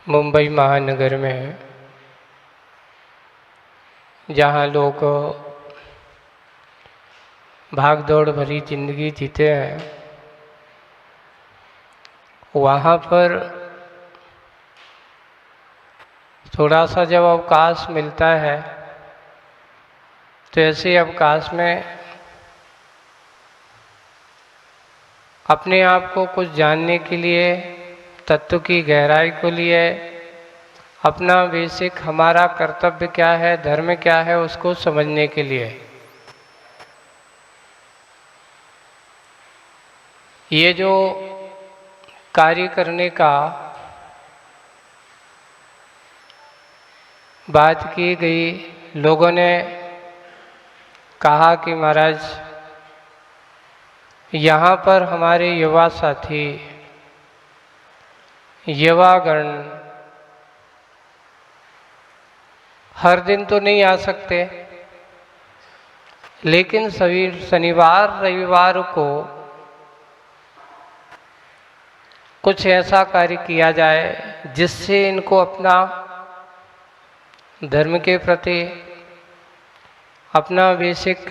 मुंबई महानगर में, जहाँ लोग भाग दौड़ भरी जिंदगी जीते हैं, वहाँ पर थोड़ा सा जब अवकाश मिलता है तो ऐसे अवकाश में अपने आप को कुछ जानने के लिए, तत्व की गहराई को लिए, अपना बेसिक हमारा कर्तव्य क्या है, धर्म क्या है, उसको समझने के लिए ये जो कार्य करने का बात की गई। लोगों ने कहा कि महाराज, यहाँ पर हमारे युवा साथी, युवागण हर दिन तो नहीं आ सकते, लेकिन सभी शनिवार रविवार को कुछ ऐसा कार्य किया जाए जिससे इनको अपना धर्म के प्रति, अपना बेसिक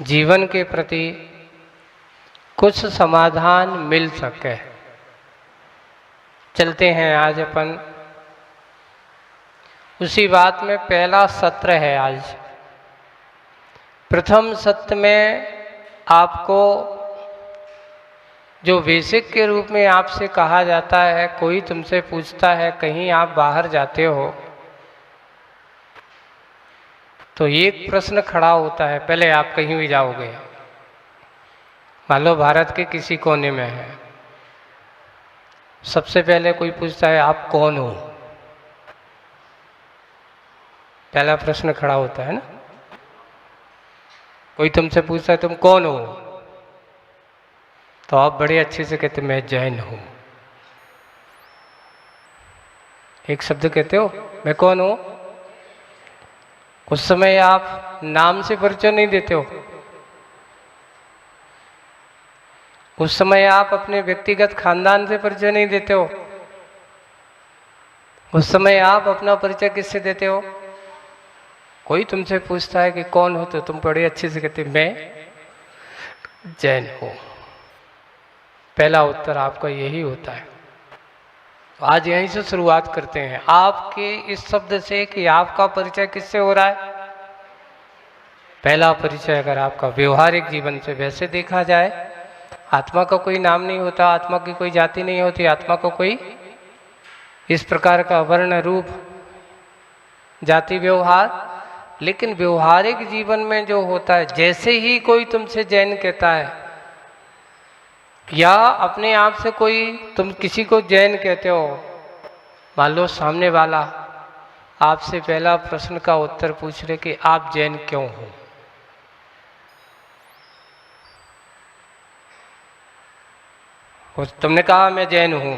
जीवन के प्रति कुछ समाधान मिल सके। चलते हैं आज अपन उसी बात में। पहला सत्र है आज। प्रथम सत्र में आपको जो बेसिक के रूप में आपसे कहा जाता है, कोई तुमसे पूछता है, कहीं आप बाहर जाते हो तो एक प्रश्न खड़ा होता है। पहले आप कहीं भी जाओगे, मान लो भारत के किसी कोने में है, सबसे पहले कोई पूछता है आप कौन हो। पहला प्रश्न खड़ा होता है ना। कोई तुमसे पूछता है तुम कौन हो, तो आप बड़े अच्छे से कहते मैं जैन हूं। एक शब्द कहते हो मैं कौन हूं। उस समय आप नाम से परिचय नहीं देते हो, उस समय आप अपने व्यक्तिगत खानदान से परिचय नहीं देते हो, उस समय आप अपना परिचय किससे देते हो। कोई तुमसे पूछता है कि कौन हो, तो तुम बड़े अच्छे से कहते मैं जैन हूं। पहला उत्तर आपका यही होता है। आज यहीं से शुरुआत करते हैं आपके इस शब्द से कि आपका परिचय किससे हो रहा है। पहला परिचय अगर आपका व्यवहारिक जीवन से, वैसे देखा जाए आत्मा का कोई नाम नहीं होता, आत्मा की कोई जाति नहीं होती, आत्मा को कोई इस प्रकार का वर्ण रूप जाति व्यवहार, लेकिन व्यवहारिक जीवन में जो होता है, जैसे ही कोई तुमसे जैन कहता है या अपने आप से कोई, तुम किसी को जैन कहते हो, मान लो सामने वाला आपसे पहला प्रश्न का उत्तर पूछ रहे कि आप जैन क्यों हो। तुमने कहा मैं जैन हूं,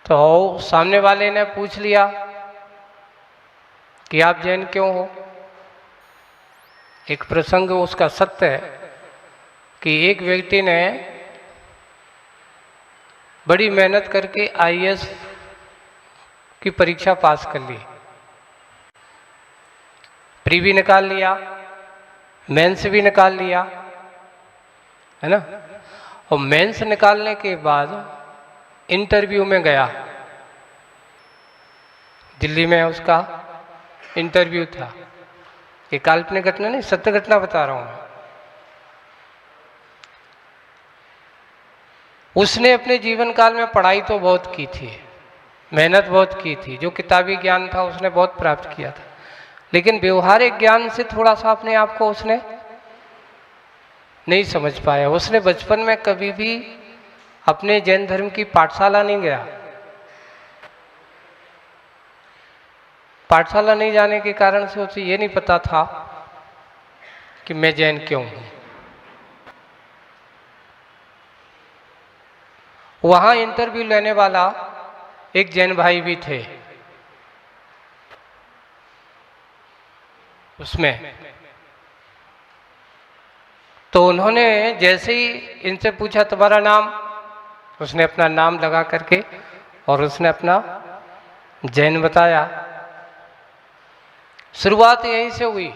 तो सामने वाले ने पूछ लिया कि आप जैन क्यों हो। एक प्रसंग उसका सत्य है कि एक व्यक्ति ने बड़ी मेहनत करके आईएएस की परीक्षा पास कर ली, प्री भी निकाल लिया, मेंस भी निकाल लिया, है ना। और मेंस निकालने के बाद इंटरव्यू में गया। दिल्ली में उसका इंटरव्यू था। ये काल्पनिक घटना नहीं, सत्य घटना बता रहा हूं मैं। उसने अपने जीवन काल में पढ़ाई तो बहुत की थी, मेहनत बहुत की थी, जो किताबी ज्ञान था उसने बहुत प्राप्त किया था, लेकिन व्यवहारिक ज्ञान से थोड़ा सा अपने आप को उसने नहीं समझ पाया। उसने बचपन में कभी भी अपने जैन धर्म की पाठशाला नहीं गया। पाठशाला नहीं जाने के कारण से उसे ये नहीं पता था कि मैं जैन क्यों हूं। वहां इंटरव्यू लेने वाला एक जैन भाई भी थे उसमें। तो उन्होंने जैसे ही इनसे पूछा तुम्हारा नाम, उसने अपना नाम लगा करके और उसने अपना जैन बताया। शुरुआत यहीं से हुई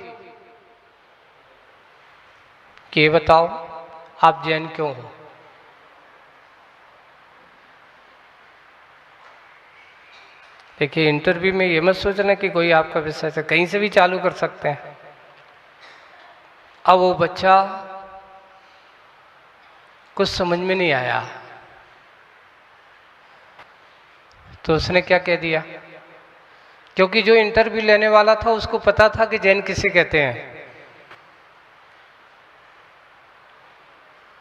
कि ये बताओ आप जैन क्यों हो। देखिए, इंटरव्यू में ये मत सोचना कि कोई आपका विषय से कहीं से भी चालू कर सकते हैं। अब वो बच्चा कुछ समझ में नहीं आया तो उसने क्या कह दिया, क्योंकि जो इंटरव्यू लेने वाला था उसको पता था कि जैन किसे कहते हैं,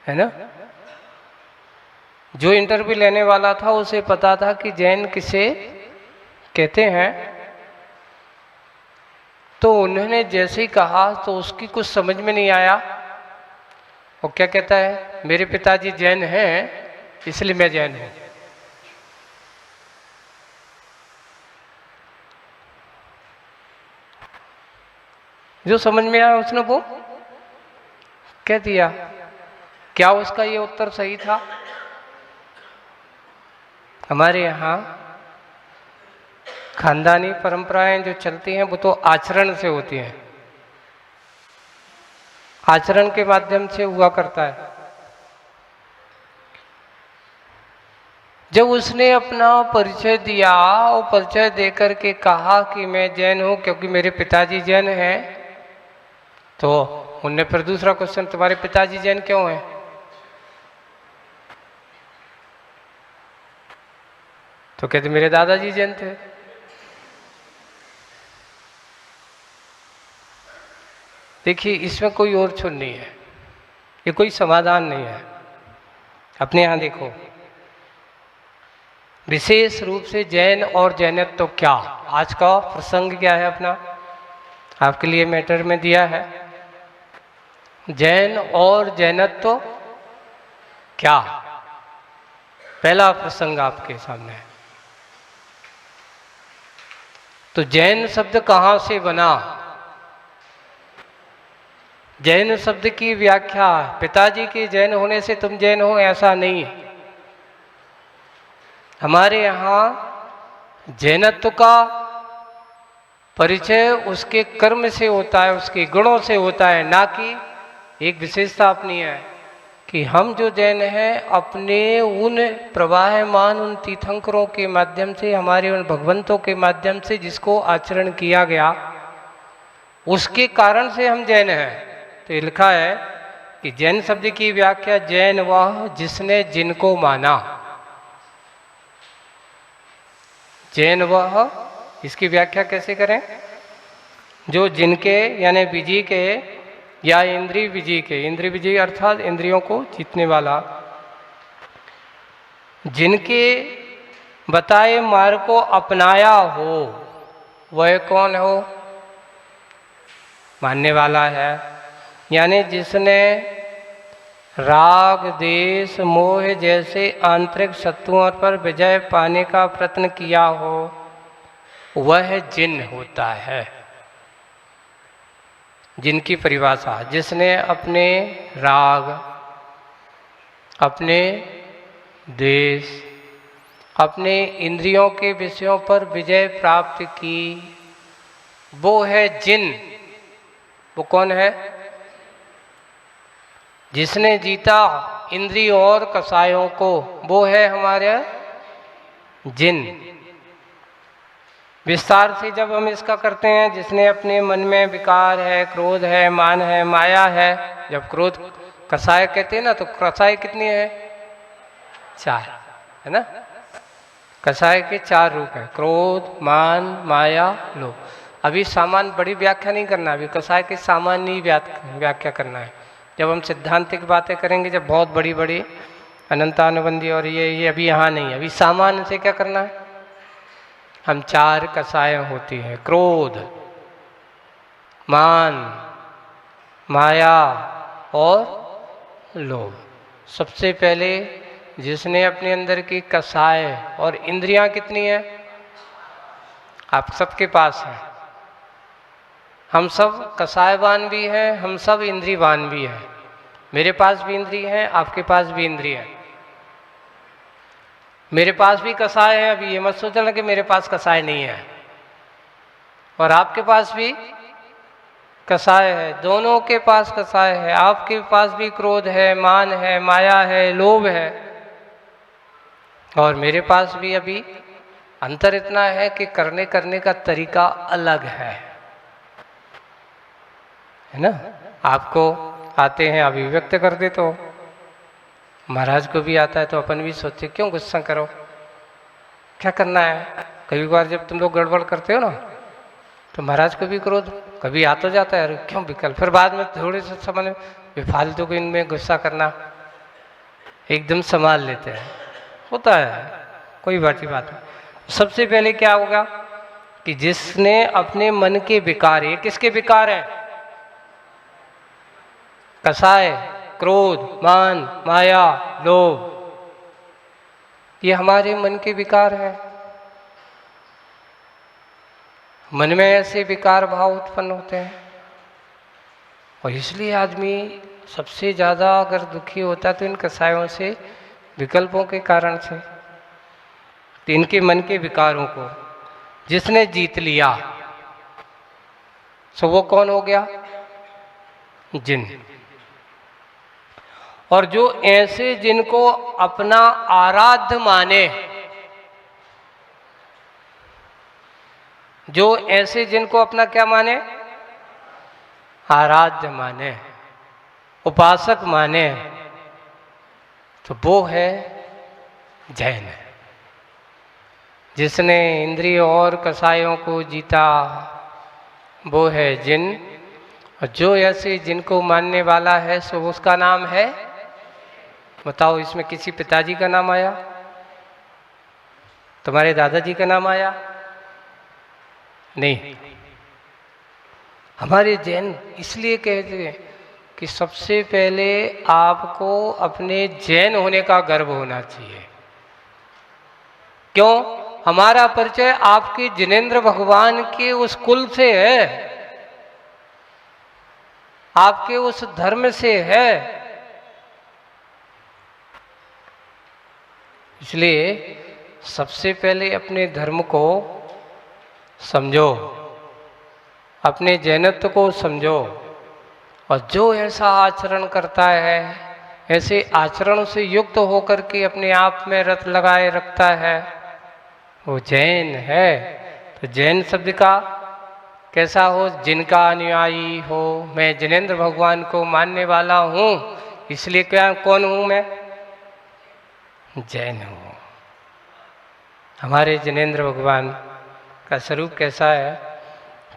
है ना। जो इंटरव्यू लेने वाला था उसे पता था कि जैन किसे कहते हैं। तो उन्होंने जैसे ही कहा तो उसकी कुछ समझ में नहीं आया। वो क्या कहता है, मेरे पिताजी जैन हैं इसलिए मैं जैन हूं। जो समझ में आया उसने वो कह दिया। क्या उसका ये उत्तर सही था? हमारे यहाँ खानदानी परंपराएं जो चलती हैं वो तो आचरण से होती हैं, आचरण के माध्यम से हुआ करता है। जब उसने अपना परिचय दिया और परिचय देकर के कहा कि मैं जैन हूं क्योंकि मेरे पिताजी जैन हैं, तो उनने फिर दूसरा क्वेश्चन, तुम्हारे पिताजी जैन क्यों हैं? तो कहते मेरे दादाजी जैन थे। देखिए, इसमें कोई और छुन नहीं है, ये कोई समाधान नहीं है। अपने यहाँ देखो, विशेष रूप से जैन और जैनत्व तो क्या, आज का प्रसंग क्या है अपना, आपके लिए मैटर में दिया है। जैन और जैनत्व तो क्या, पहला प्रसंग आपके सामने है। तो जैन शब्द कहां से बना? जैन शब्द की व्याख्या, पिताजी के जैन होने से तुम जैन हो ऐसा नहीं। हमारे यहाँ जैनत्व का परिचय उसके कर्म से होता है, उसके गुणों से होता है, ना कि एक विशेषता अपनी है कि हम जो जैन हैं अपने उन प्रवाहमान उन तीर्थंकरों के माध्यम से, हमारे उन भगवंतों के माध्यम से जिसको आचरण किया गया उसके कारण से हम जैन हैं। तो ये लिखा है कि जैन शब्द की व्याख्या, जैन वह जिसने जिनको माना। जैन वह, इसकी व्याख्या कैसे करें? जो जिनके यानी विजय के या इंद्रिय विजय के, इंद्रिय विजय अर्थात इंद्रियों को जीतने वाला, जिनके बताए मार्ग को अपनाया हो, वह कौन हो? मानने वाला है, यानी जिसने राग देश मोह जैसे आंतरिक शत्रुओं पर विजय पाने का प्रयत्न किया हो, वह जिन होता है। जिनकी परिभाषा, जिसने अपने राग, अपने देश, अपने इंद्रियों के विषयों पर विजय प्राप्त की, वो है जिन। वो कौन है? जिसने जीता इंद्रिय और कसायों को, वो है हमारे जिन। विस्तार से जब हम इसका करते हैं, जिसने अपने मन में विकार है, क्रोध है, मान है, माया है। जब क्रोध कसाय कहते हैं ना, तो कसाय कितनी है? 4 है ना। कसाय के 4 रूप है, क्रोध, मान, माया, लोभ। अभी सामान्य बड़ी व्याख्या नहीं करना, अभी कसाय के सामान्य व्याख्या करना है। जब हम सिद्धांतिक बातें करेंगे, जब बहुत बड़ी बड़ी अनंतानुबंधी और ये अभी यहाँ नहीं है। अभी सामान्य से क्या करना है? हम 4 कसाय होती हैं, क्रोध, मान, माया और लोभ। सबसे पहले जिसने अपने अंदर की कसाय और इंद्रियां कितनी है? आप सबके पास है। हम सब कसायवान भी हैं, हम सब इंद्रियवान भी हैं। मेरे पास भी इंद्रिय है, आपके पास भी इंद्रिय है। मेरे पास भी कसाय है, अभी ये मत सोचना कि मेरे पास कसाय नहीं है, और आपके पास भी कसाय है, दोनों के पास कसाय है। आपके पास भी क्रोध है, मान है, माया है, लोभ है, और मेरे पास भी अभी अंतर इतना है कि करने का तरीका अलग है ना। आपको आते हैं, अभिव्यक्त कर दे, तो महाराज को भी आता है, तो अपन भी सोचते क्यों गुस्सा करो, क्या करना है। कई बार जब तुम लोग गड़बड़ करते हो ना, तो महाराज को भी क्रोध कभी आ तो जाता है, अरे क्यों विकल्प, फिर बाद में थोड़े से समय फालतू को इनमें गुस्सा करना एकदम संभाल लेते हैं, होता है, कोई बात नहीं। सबसे पहले क्या होगा कि जिसने अपने मन के विकार, ये किसके विकार हैं? कसाय, क्रोध, मान, माया, लोभ, ये हमारे मन के विकार हैं। मन में ऐसे विकार भाव उत्पन्न होते हैं, और इसलिए आदमी सबसे ज़्यादा अगर दुखी होता है तो इन कसायों से, विकल्पों के कारण से। तो इनके मन के विकारों को जिसने जीत लिया, सो वो कौन हो गया? जिन। और जो ऐसे जिनको अपना आराध्य माने, जो ऐसे जिनको अपना क्या माने? आराध्य माने, उपासक माने, तो वो है जैन। जिसने इंद्रिय और कसायों को जीता वो है जिन। और जो ऐसे जिनको मानने वाला है सो उसका नाम है, बताओ इसमें किसी पिताजी का नाम आया? तुम्हारे दादाजी का नाम आया? नहीं। हमारे जैन इसलिए कहते हैं कि सबसे पहले आपको अपने जैन होने का गर्व होना चाहिए। क्यों? हमारा परिचय आपके जिनेंद्र भगवान के उस कुल से है, आपके उस धर्म से है। इसलिए सबसे पहले अपने धर्म को समझो, अपने जैनत्व को समझो, और जो ऐसा आचरण करता है, ऐसे आचरण से युक्त होकर के अपने आप में रत लगाए रखता है, वो जैन है। तो जैन शब्द का कैसा हो? जिनका अनुयायी हो। मैं जिनेंद्र भगवान को मानने वाला हूँ, इसलिए क्या, कौन हूँ मैं? जैन हूँ। हमारे जिनेंद्र भगवान का स्वरूप कैसा है?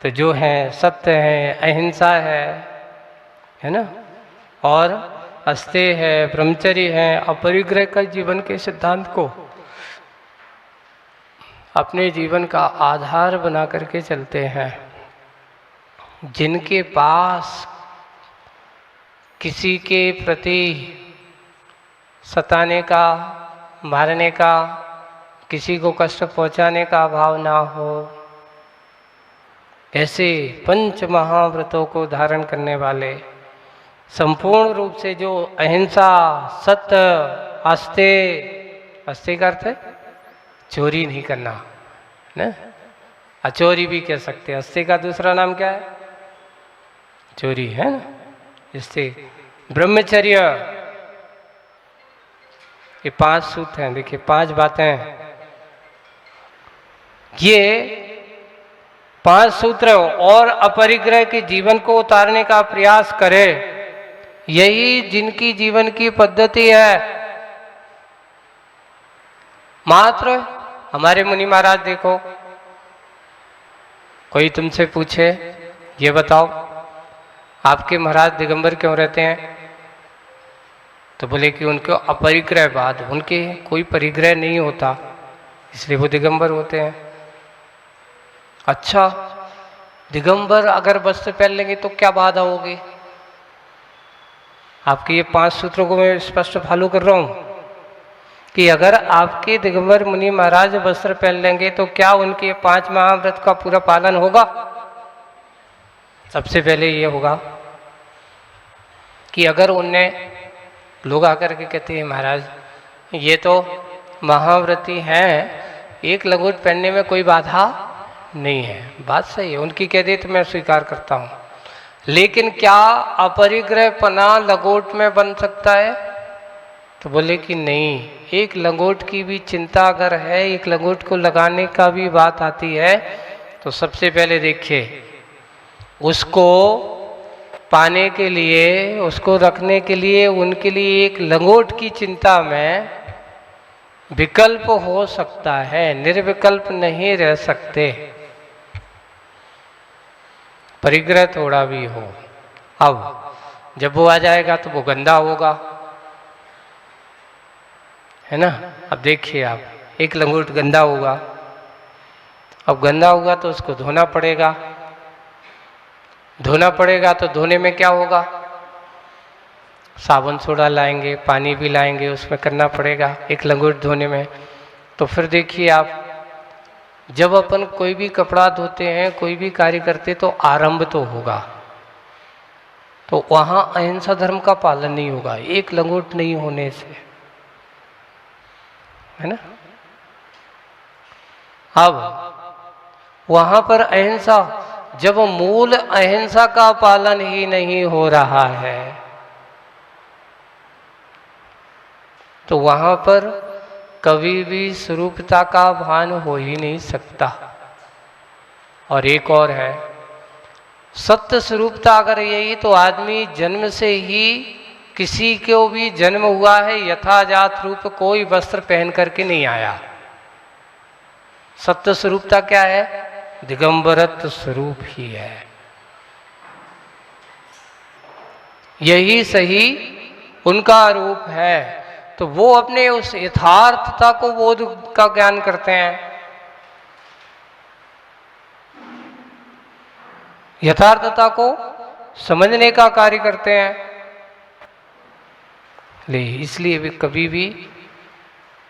तो जो है सत्य है, अहिंसा है ना, और अस्तेय है, ब्रह्मचर्य है, अपरिग्रह का जीवन के सिद्धांत को अपने जीवन का आधार बना करके चलते हैं। जिनके पास किसी के प्रति सताने का, मारने का, किसी को कष्ट पहुंचाने का भाव ना हो, ऐसे पंच महाव्रतों को धारण करने वाले, संपूर्ण रूप से जो अहिंसा, सत्य, अस्तेय, अस्तेय का अर्थ है चोरी नहीं करना ना, अचोरी भी कह सकते हैं। अस्तेय का दूसरा नाम क्या है? चोरी, है ना। इससे ब्रह्मचर्य, ये 5 सूत्र हैं, देखिए 5 बातें, ये 5 सूत्र और अपरिग्रह के जीवन को उतारने का प्रयास करे, यही जिनकी जीवन की पद्धति है। मात्र हमारे मुनि महाराज देखो, कोई तुमसे पूछे ये बताओ आपके महाराज दिगंबर क्यों रहते हैं? तो बोले कि उनको अपरिग्रह बाद, उनके कोई परिग्रह नहीं होता, इसलिए वो दिगंबर होते हैं। अच्छा, दिगंबर अगर वस्त्र पहन लेंगे तो क्या बाधा होगी? आपके ये 5 सूत्रों को मैं स्पष्ट फॉलो कर रहा हूं कि अगर आपके दिगंबर मुनि महाराज वस्त्र पहन लेंगे तो क्या उनके 5 महाव्रत का पूरा पालन होगा? सबसे पहले ये होगा कि अगर उनने, लोग आकर के कहते हैं महाराज ये तो महाव्रती हैं, एक लंगोट पहनने में कोई बाधा नहीं है, बात सही है, उनकी कह दी तो मैं स्वीकार करता हूँ। लेकिन क्या अपरिग्रह पना लंगोट में बन सकता है? तो बोले कि नहीं, एक लंगोट की भी चिंता अगर है, एक लंगोट को लगाने का भी बात आती है, तो सबसे पहले देखिए उसको पाने के लिए, उसको रखने के लिए, उनके लिए एक लंगोट की चिंता में विकल्प हो सकता है, निर्विकल्प नहीं रह सकते, परिग्रह थोड़ा भी हो। अब जब वो आ जाएगा तो वो गंदा होगा, है ना। अब देखिए आप, एक लंगोट गंदा होगा, अब गंदा होगा तो उसको धोना पड़ेगा, धोना पड़ेगा तो धोने में क्या होगा, साबुन सोडा लाएंगे, पानी भी लाएंगे, उसमें करना पड़ेगा एक लंगोट धोने में। तो फिर देखिए आप, जब अपन कोई भी कपड़ा धोते हैं, कोई भी कार्य करते, तो आरंभ तो होगा, तो वहां अहिंसा धर्म का पालन नहीं होगा एक लंगोट नहीं होने से, है ना। अब वहां पर अहिंसा, जब मूल अहिंसा का पालन ही नहीं हो रहा है, तो वहां पर कभी भी स्वरूपता का भान हो ही नहीं सकता। और एक और है, सत्य स्वरूपता अगर यही, तो आदमी जन्म से ही, किसी को भी जन्म हुआ है यथाजात रूप, कोई वस्त्र पहन करके नहीं आया। सत्य स्वरूपता क्या है? दिगंबरत्व स्वरूप ही है। यही सही उनका रूप है। तो वो अपने उस यथार्थता को बोध का ज्ञान करते हैं, यथार्थता को समझने का कार्य करते हैं। इसलिए भी कभी भी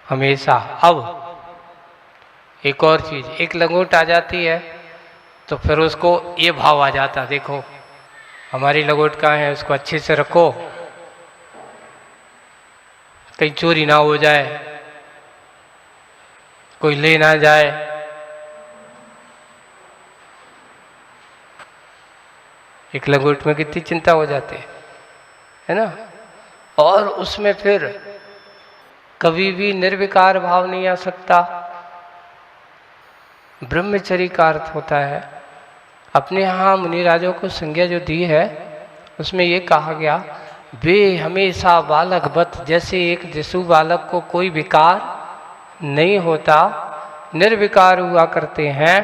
हमेशा, अब एक और चीज, एक लंगोट आ जाती है तो फिर उसको ये भाव आ जाता, देखो हमारी लंगोट कहाँ है, उसको अच्छे से रखो, कहीं चोरी ना हो जाए, कोई ले ना जाए। एक लंगोट में कितनी चिंता हो जाती है ना। और उसमें फिर कभी भी निर्विकार भाव नहीं आ सकता। ब्रह्मचर्य का अर्थ होता है, अपने यहाँ मुनिराजों को संज्ञा जो दी है उसमें ये कहा गया, वे हमेशा बालकवत, जैसे एक शिशु बालक को कोई विकार नहीं होता, निर्विकार हुआ करते हैं,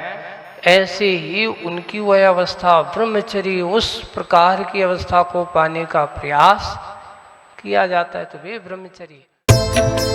ऐसे ही उनकी वह अवस्था ब्रह्मचर्य, उस प्रकार की अवस्था को पाने का प्रयास किया जाता है, तो वे ब्रह्मचर्य।